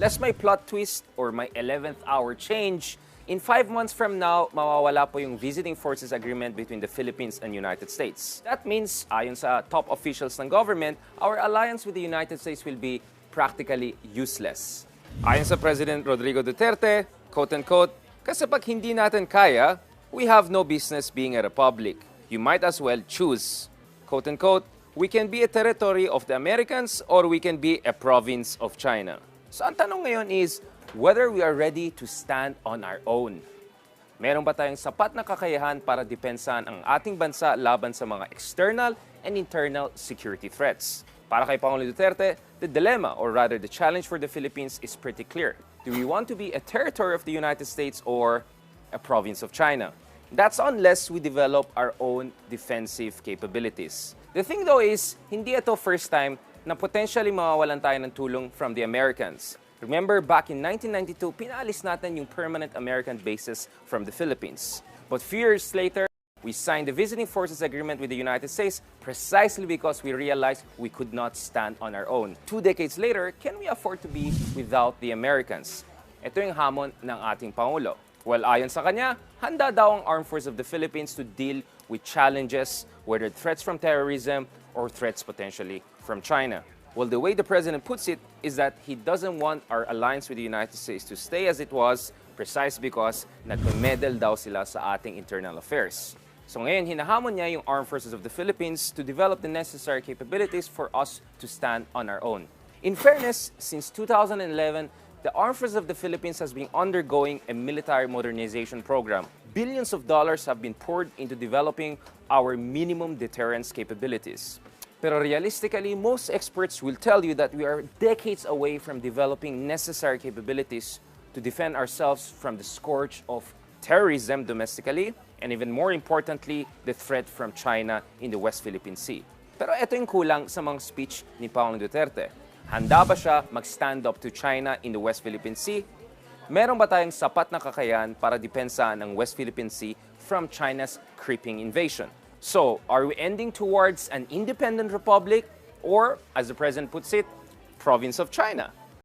Lest my plot twist or my 11th hour change, in 5 months from now, mawawala po yung Visiting Forces Agreement between the Philippines and United States. That means, ayon sa top officials ng government, our alliance with the United States will be practically useless. Ayon sa President Rodrigo Duterte, quote-unquote, kasi pag hindi natin kaya, we have no business being a republic. You might as well choose. Quote-unquote, we can be a territory of the Americans or we can be a province of China. So ang tanong ngayon is, whether we are ready to stand on our own. Meron ba tayong sapat na kakayahan para depensahan ang ating bansa laban sa mga external and internal security threats? Para kay Pangulong Duterte, the dilemma, or rather the challenge for the Philippines is pretty clear. Do we want to be a territory of the United States or a province of China? That's unless we develop our own defensive capabilities. The thing though is, hindi ito first time na potentially mawawalan tayo ng tulong from the Americans. Remember, back in 1992, pinaalis natin yung permanent American bases from the Philippines. But few years later, we signed the Visiting Forces Agreement with the United States precisely because we realized we could not stand on our own. 2 decades later, can we afford to be without the Americans? Ito yung hamon ng ating Pangulo. Well, ayon sa kanya, handa daw ang Armed Forces of the Philippines to deal with challenges, whether threats from terrorism or threats potentially from China. Well, the way the President puts it is that he doesn't want our alliance with the United States to stay as it was precisely because nagme-meddle daw sila sa ating internal affairs. So ngayon, hinahamon niya yung Armed Forces of the Philippines to develop the necessary capabilities for us to stand on our own. In fairness, since 2011, the Armed Forces of the Philippines has been undergoing a military modernization program. Billions of dollars have been poured into developing our minimum deterrence capabilities. Pero realistically, most experts will tell you that we are decades away from developing necessary capabilities to defend ourselves from the scourge of terrorism domestically, and even more importantly, the threat from China in the West Philippine Sea. Pero ito yung kulang sa mga speech ni Pangulong Duterte. Handa ba siya mag-stand up to China in the West Philippine Sea? Meron ba tayong sapat na kakayahan para depensahan ang West Philippine Sea from China's creeping invasion? So, are we ending towards an independent republic or, as the President puts it, province of China?